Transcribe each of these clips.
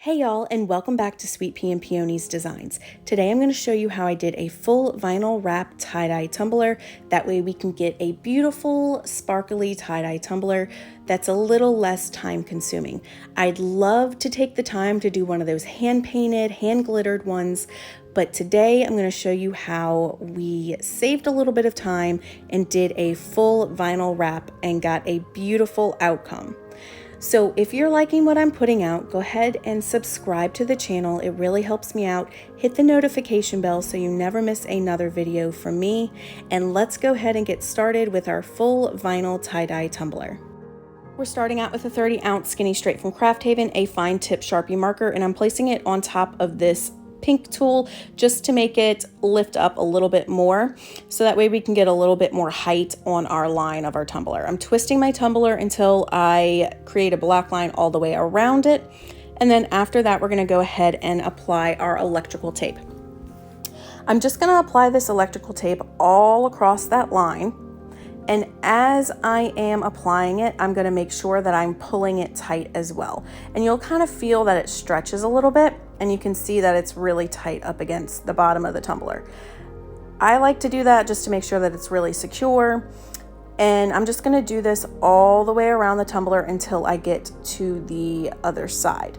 Hey y'all, and welcome back to Sweet Pea and Peony's Designs. Today I'm going to show you how I did a full vinyl wrap tie-dye tumbler. That way we can get a beautiful sparkly tie-dye tumbler that's a little less time consuming. I'd love to take the time to do one of those hand-painted, hand-glittered ones, but today I'm going to show you how we saved a little bit of time and did a full vinyl wrap and got a beautiful outcome. So if you're liking what I'm putting out, go ahead and subscribe to the channel. It really helps me out. Hit the notification bell so you never miss another video from me. And let's go ahead and get started with our full vinyl tie-dye tumbler. We're starting out with a 30-ounce Skinny Stright from Craft Haven, a fine tip Sharpie marker, and I'm placing it on top of this pink tool just to make it lift up a little bit more, so that way we can get a little bit more height on our line of our tumbler. I'm twisting my tumbler until I create a black line all the way around it, and then after that we're going to go ahead and apply our electrical tape. I'm just going to apply this electrical tape all across that line, and as I am applying it, I'm going to make sure that I'm pulling it tight as well, and you'll kind of feel that it stretches a little bit, and you can see that it's really tight up against the bottom of the tumbler. I like to do that just to make sure that it's really secure, and I'm just going to do this all the way around the tumbler until I get to the other side.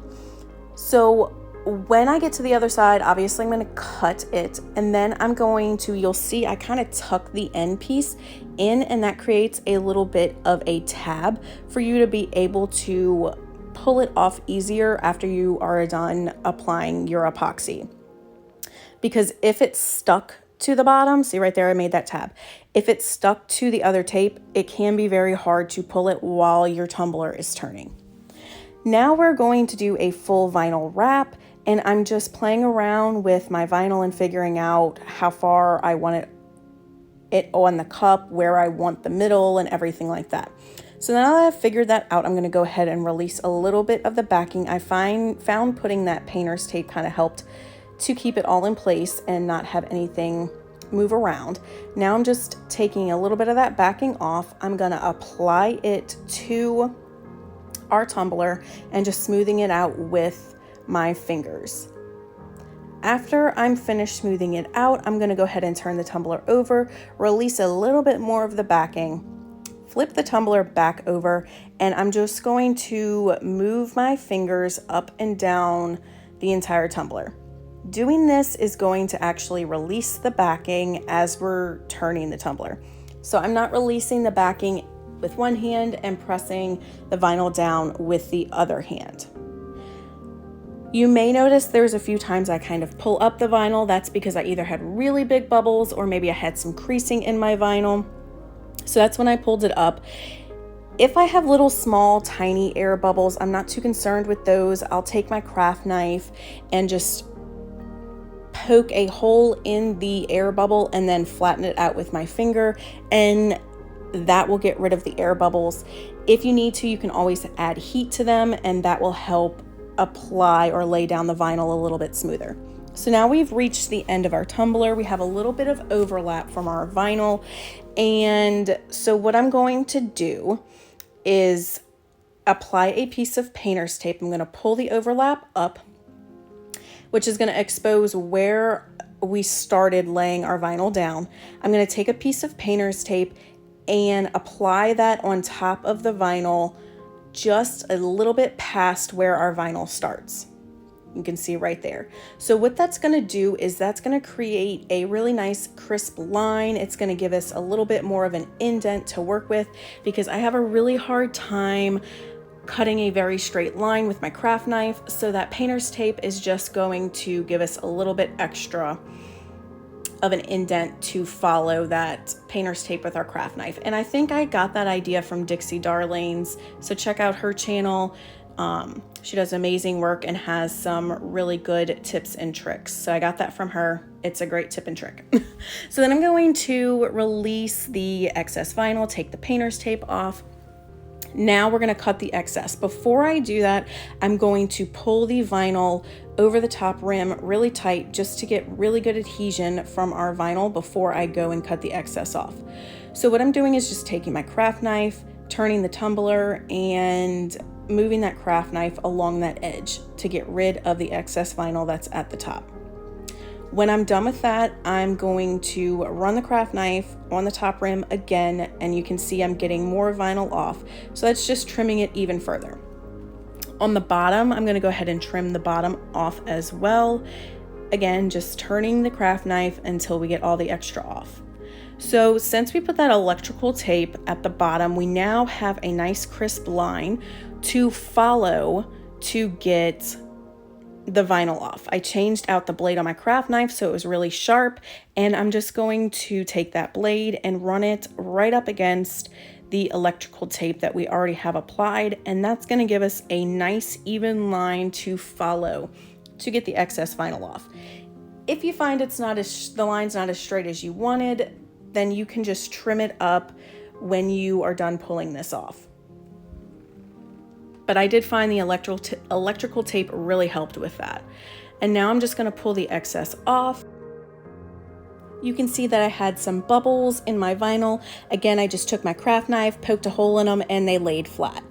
So when I get to the other side, obviously I'm going to cut it, and then I'm going to, you'll see I kind of tuck the end piece in, and that creates a little bit of a tab for you to be able to pull it off easier after you are done applying your epoxy. Because if it's stuck to the bottom, see right there, I made that tab. If it's stuck to the other tape, it can be very hard to pull it while your tumbler is turning. Now we're going to do a full vinyl wrap, and I'm just playing around with my vinyl and figuring out how far I want it on the cup, where I want the middle, and everything like that. So now that I've figured that out, I'm going to go ahead and release a little bit of the backing. I found putting that painter's tape kind of helped to keep it all in place and not have anything move around. Now I'm just taking a little bit of that backing off. I'm going to apply it to our tumbler and just smoothing it out with my fingers. After I'm finished smoothing it out, I'm going to go ahead and turn the tumbler over, release a little bit more of the backing, flip the tumbler back over, and I'm just going to move my fingers up and down the entire tumbler. Doing this is going to actually release the backing as we're turning the tumbler. So I'm not releasing the backing with one hand and pressing the vinyl down with the other hand. You may notice there's a few times I kind of pull up the vinyl. That's because I either had really big bubbles or maybe I had some creasing in my vinyl. So that's when I pulled it up. If I have little small tiny air bubbles, I'm not too concerned with those. I'll take my craft knife and just poke a hole in the air bubble and then flatten it out with my finger, and that will get rid of the air bubbles. If you need to, you can always add heat to them, and that will help apply or lay down the vinyl a little bit smoother. So now we've reached the end of our tumbler. We have a little bit of overlap from our vinyl. And so what I'm going to do is apply a piece of painter's tape. I'm going to pull the overlap up, which is going to expose where we started laying our vinyl down. I'm going to take a piece of painter's tape and apply that on top of the vinyl, just a little bit past where our vinyl starts. You can see right there. So what that's going to do is that's going to create a really nice crisp line. It's going to give us a little bit more of an indent to work with, because I have a really hard time cutting a very straight line with my craft knife. So that painter's tape is just going to give us a little bit extra of an indent to follow that painter's tape with our craft knife. And I think I got that idea from Dixie Darlings. So check out her channel. She does amazing work and has some really good tips and tricks. So I got that from her. It's a great tip and trick. So then I'm going to release the excess vinyl, take the painter's tape off. Now we're going to cut the excess. Before I do that, I'm going to pull the vinyl over the top rim really tight just to get really good adhesion from our vinyl before I go and cut the excess off. So what I'm doing is just taking my craft knife, turning the tumbler, and moving that craft knife along that edge to get rid of the excess vinyl that's at the top. When I'm done with that, I'm going to run the craft knife on the top rim again, and you can see I'm getting more vinyl off. So that's just trimming it even further. On the bottom, I'm going to go ahead and trim the bottom off as well. Again, just turning the craft knife until we get all the extra off. So since we put that electrical tape at the bottom, we now have a nice crisp line to follow to get the vinyl off. I changed out the blade on my craft knife so it was really sharp, and I'm just going to take that blade and run it right up against the electrical tape that we already have applied, and that's going to give us a nice even line to follow to get the excess vinyl off. If you find the line's not as straight as you wanted, then you can just trim it up when you are done pulling this off. But I did find the electrical tape really helped with that. And now I'm just going to pull the excess off. You can see that I had some bubbles in my vinyl. Again, I just took my craft knife, poked a hole in them, and they laid flat.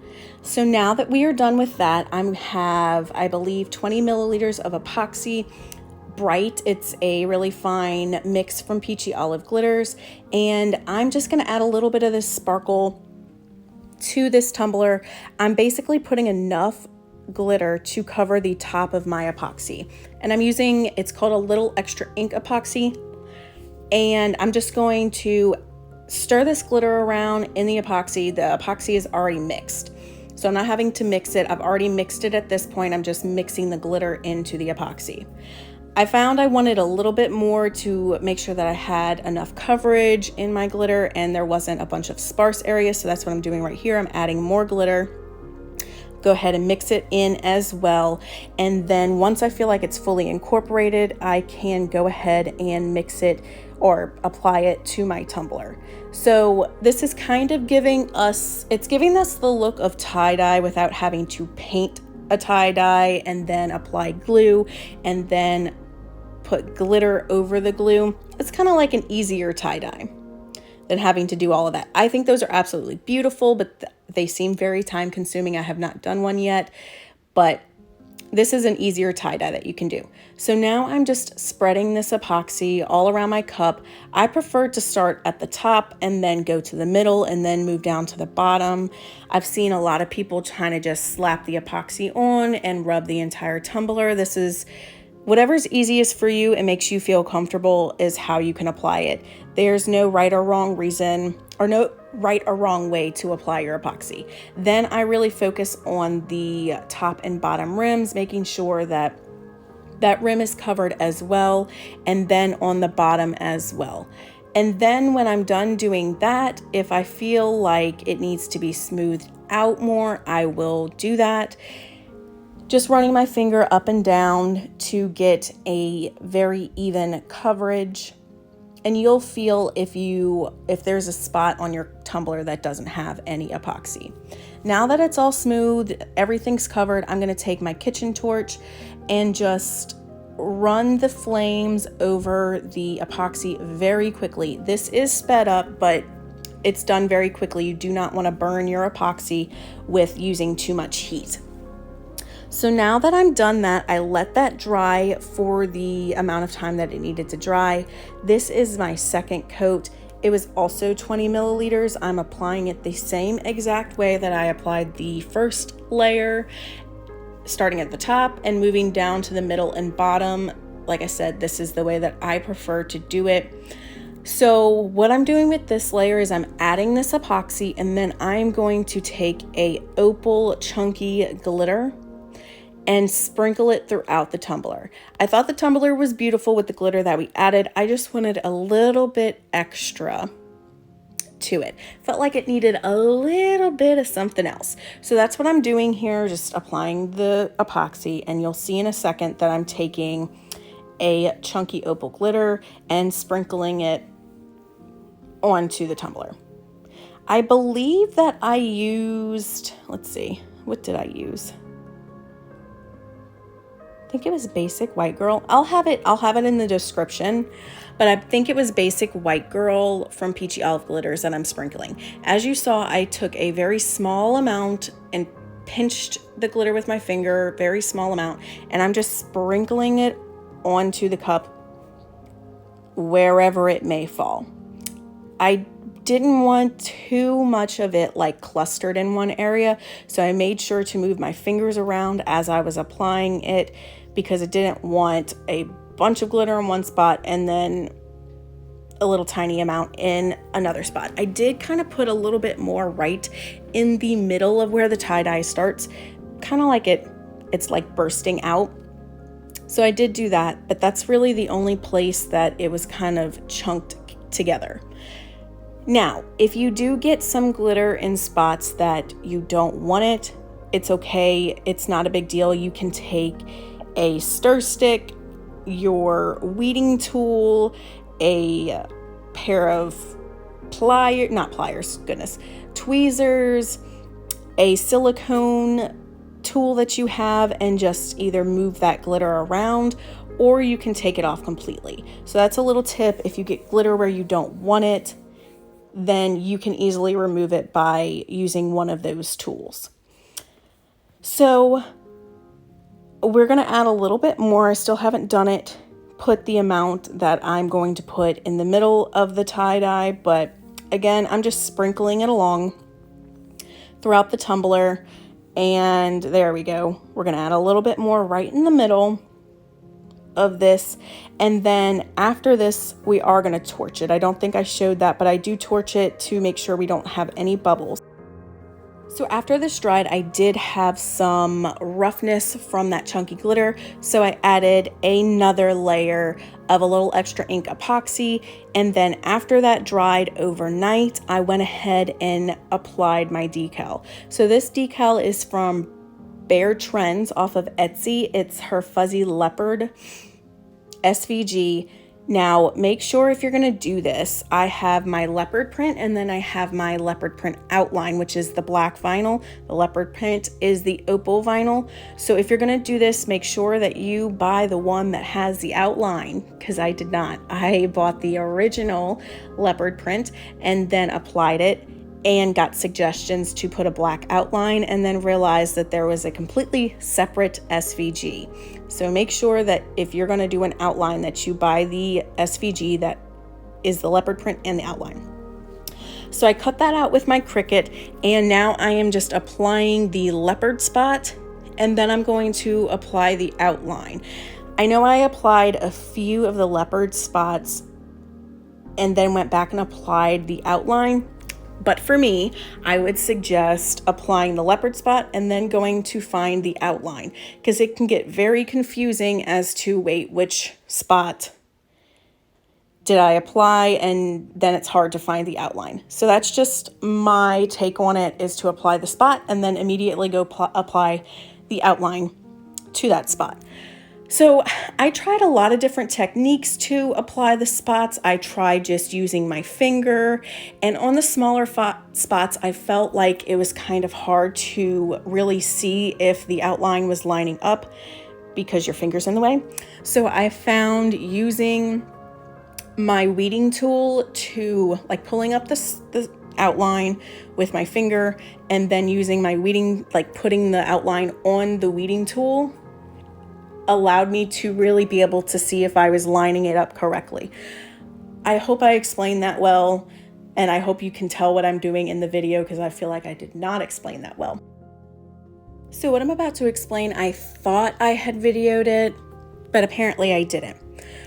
So now that we are done with that, I have, I believe, 20 milliliters of epoxy Brite. It's a really fine mix from Peachy Olive Glitters. And I'm just going to add a little bit of this sparkle to this tumbler. I'm basically putting enough glitter to cover the top of my epoxy, and I'm using, it's called a little extra ink epoxy, and I'm just going to stir this glitter around in the epoxy. The epoxy is already mixed, so I'm not having to mix it. I've already mixed it at this point. I'm just mixing the glitter into the epoxy. I found I wanted a little bit more to make sure that I had enough coverage in my glitter and there wasn't a bunch of sparse areas. So that's what I'm doing right here. I'm adding more glitter. Go ahead and mix it in as well. And then once I feel like it's fully incorporated, I can go ahead and mix it or apply it to my tumbler. So this is kind of giving us the look of tie-dye without having to paint a tie-dye and then apply glue and then put glitter over the glue. It's kind of like an easier tie-dye than having to do all of that. I think those are absolutely beautiful, but they seem very time consuming. I have not done one yet, but this is an easier tie-dye that you can do. So now I'm just spreading this epoxy all around my cup. I prefer to start at the top and then go to the middle and then move down to the bottom. I've seen a lot of people trying to just slap the epoxy on and rub the entire tumbler. This is whatever's easiest for you and makes you feel comfortable is how you can apply it. There's no right or wrong reason or no right or wrong way to apply your epoxy. Then I really focus on the top and bottom rims, making sure that that rim is covered as well, and then on the bottom as well. And then when I'm done doing that, if I feel like it needs to be smoothed out more, I will do that. Just running my finger up and down to get a very even coverage. And you'll feel if there's a spot on your tumbler that doesn't have any epoxy. Now that it's all smooth, everything's covered, I'm gonna take my kitchen torch and just run the flames over the epoxy very quickly. This is sped up, but it's done very quickly. You do not want to burn your epoxy with using too much heat. So now that I'm done that, I let that dry for the amount of time that it needed to dry. This is my second coat. It was also 20 milliliters. I'm applying it the same exact way that I applied the first layer, starting at the top and moving down to the middle and bottom. Like I said, this is the way that I prefer to do it. So what I'm doing with this layer is I'm adding this epoxy, and then I'm going to take a opal chunky glitter and sprinkle it throughout the tumbler. I thought the tumbler was beautiful with the glitter that we added. I just wanted a little bit extra to it. Felt like it needed a little bit of something else. So that's what I'm doing here, just applying the epoxy, and you'll see in a second that I'm taking a chunky opal glitter and sprinkling it onto the tumbler. I believe that I used, let's see, what did I use? I think it was Basic White Girl. I'll have it in the description, but I think it was Basic White Girl from Peachy Olive Glitters that I'm sprinkling. As you saw, I took a very small amount and pinched the glitter with my finger, very small amount, and I'm just sprinkling it onto the cup wherever it may fall. I didn't want too much of it like clustered in one area, so I made sure to move my fingers around as I was applying it, because I didn't want a bunch of glitter in one spot and then a little tiny amount in another spot. I did kind of put a little bit more right in the middle of where the tie-dye starts, kind of like it's like bursting out. So I did do that, but that's really the only place that it was kind of chunked together. Now, if you do get some glitter in spots that you don't want it, it's okay. It's not a big deal. You can take a stir stick, your weeding tool, a pair of tweezers, a silicone tool that you have, and just either move that glitter around, or you can take it off completely. So that's a little tip. If you get glitter where you don't want it, then you can easily remove it by using one of those tools. So we're going to add a little bit more. I still haven't done it. Put the amount that I'm going to put in the middle of the tie-dye, but again, I'm just sprinkling it along throughout the tumbler, and there we go. We're going to add a little bit more right in the middle of this, and then after this we are going to torch it. I don't think I showed that, but I do torch it to make sure we don't have any bubbles. So after this dried, I did have some roughness from that chunky glitter, so I added another layer of a little extra ink epoxy, and then after that dried overnight, I went ahead and applied my decal. So this decal is from Bare Trends off of Etsy. It's her fuzzy leopard SVG. Now, make sure if you're going to do this, I have my leopard print, and then I have my leopard print outline, which is the black vinyl. The leopard print is the opal vinyl. So if you're going to do this, make sure that you buy the one that has the outline, because I did not. I bought the original leopard print and then applied it and got suggestions to put a black outline, and then realized that there was a completely separate SVG. So make sure that if you're going to do an outline, that you buy the SVG that is the leopard print and the outline. So I cut that out with my Cricut, and now I am just applying the leopard spot, and then I'm going to apply the outline. I know I applied a few of the leopard spots and then went back and applied the outline. But for me, I would suggest applying the leopard spot and then going to find the outline, because it can get very confusing as to, wait, which spot did I apply? And then it's hard to find the outline. So that's just my take on it, is to apply the spot and then immediately go apply the outline to that spot. So I tried a lot of different techniques to apply the spots. I tried just using my finger, and on the smaller spots, I felt like it was kind of hard to really see if the outline was lining up because your finger's in the way. So I found using my weeding tool to, like, pulling up the outline with my finger, and then using my weeding, like putting the outline on the weeding tool, allowed me to really be able to see if I was lining it up correctly. I hope I explained that well, and I hope you can tell what I'm doing in the video, because I feel like I did not explain that well. So what I'm about to explain, I thought I had videoed it, but apparently I didn't.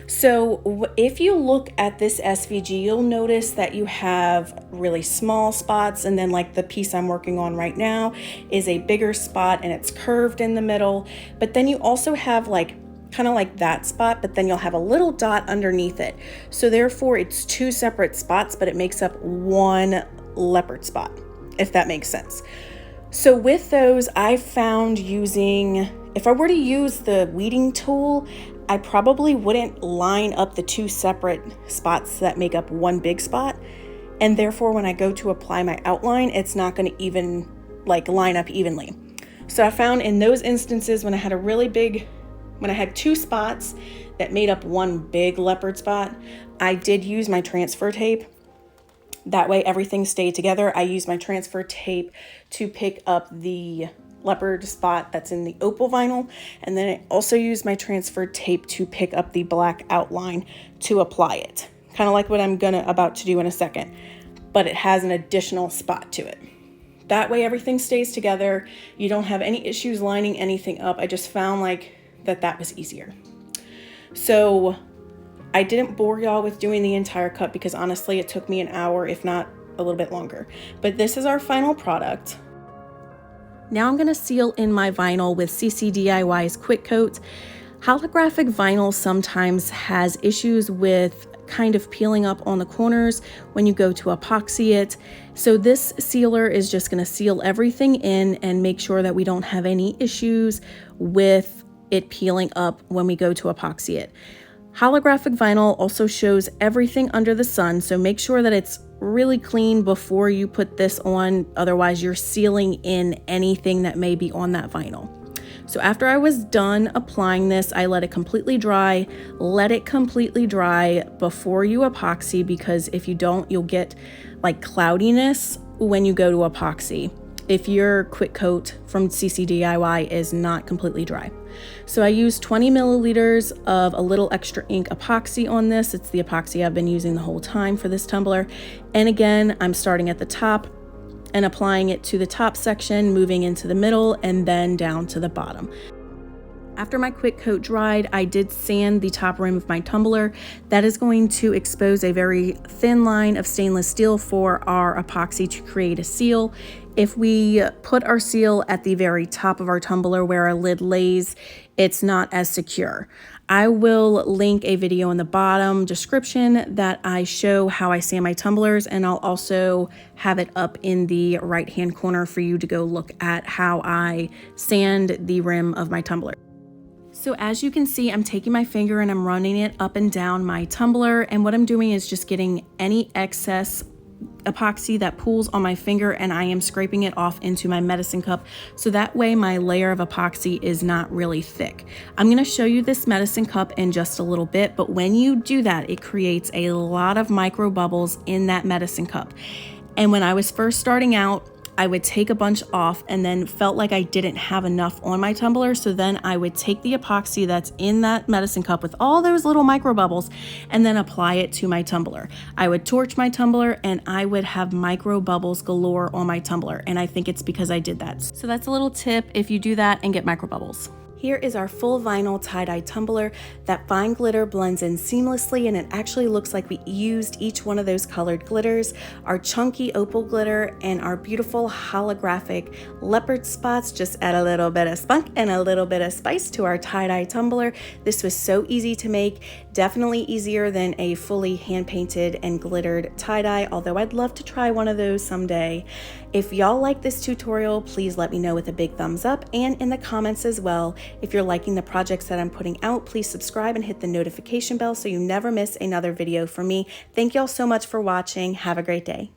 So if you look at this SVG, you'll notice that you have really small spots, and then like the piece I'm working on right now is a bigger spot and it's curved in the middle. But then you also have like kind of like that spot, but then you'll have a little dot underneath it. So therefore it's two separate spots, but it makes up one leopard spot, if that makes sense. So with those, I found if I were to use the weeding tool, I probably wouldn't line up the two separate spots that make up one big spot. And therefore, when I go to apply my outline, it's not going to even line up evenly. So I found in those instances when I had two spots that made up one big leopard spot, I did use my transfer tape. That way everything stayed together. I used my transfer tape to pick up the leopard spot that's in the opal vinyl. And then I also used my transfer tape to pick up the black outline to apply it. Kind of like what I'm about to do in a second, but it has an additional spot to it. That way everything stays together. You don't have any issues lining anything up. I just found like that was easier. So I didn't bore y'all with doing the entire cut because honestly it took me an hour, if not a little bit longer. But this is our final product. Now I'm gonna seal in my vinyl with CC DIY's Quick Coat. Holographic vinyl sometimes has issues with kind of peeling up on the corners when you go to epoxy it. So this sealer is just gonna seal everything in and make sure that we don't have any issues with it peeling up when we go to epoxy it. Holographic vinyl also shows everything under the sun, so make sure that it's really clean before you put this on, otherwise you're sealing in anything that may be on that vinyl. So after I was done applying this, I let it completely dry. Let it completely dry before you epoxy, because if you don't, you'll get like cloudiness when you go to epoxy if your Quick Coat from CC DIY is not completely dry. So I used 20 milliliters of a little extra ink epoxy on this. It's the epoxy I've been using the whole time for this tumbler. And again, I'm starting at the top and applying it to the top section, moving into the middle, and then down to the bottom. After my Quick Coat dried, I did sand the top rim of my tumbler. That is going to expose a very thin line of stainless steel for our epoxy to create a seal. If we put our seal at the very top of our tumbler where our lid lays, it's not as secure. I will link a video in the bottom description that I show how I sand my tumblers, and I'll also have it up in the right-hand corner for you to go look at how I sand the rim of my tumbler. So as you can see, I'm taking my finger and I'm running it up and down my tumbler, and what I'm doing is just getting any excess epoxy that pools on my finger, and I am scraping it off into my medicine cup, so that way my layer of epoxy is not really thick. I'm going to show you this medicine cup in just a little bit, but when you do that, it creates a lot of micro bubbles in that medicine cup. And when I was first starting out, I would take a bunch off and then felt like I didn't have enough on my tumbler. So then I would take the epoxy that's in that medicine cup with all those little micro bubbles and then apply it to my tumbler. I would torch my tumbler and I would have micro bubbles galore on my tumbler. And I think it's because I did that. So that's a little tip if you do that and get micro bubbles. Here is our full vinyl tie-dye tumbler. That fine glitter blends in seamlessly, and it actually looks like we used each one of those colored glitters. Our chunky opal glitter and our beautiful holographic leopard spots just add a little bit of spunk and a little bit of spice to our tie-dye tumbler. This was so easy to make, definitely easier than a fully hand-painted and glittered tie-dye, although I'd love to try one of those someday. If y'all like this tutorial, please let me know with a big thumbs up and in the comments as well. If you're liking the projects that I'm putting out, please subscribe and hit the notification bell so you never miss another video from me. Thank y'all so much for watching. Have a great day.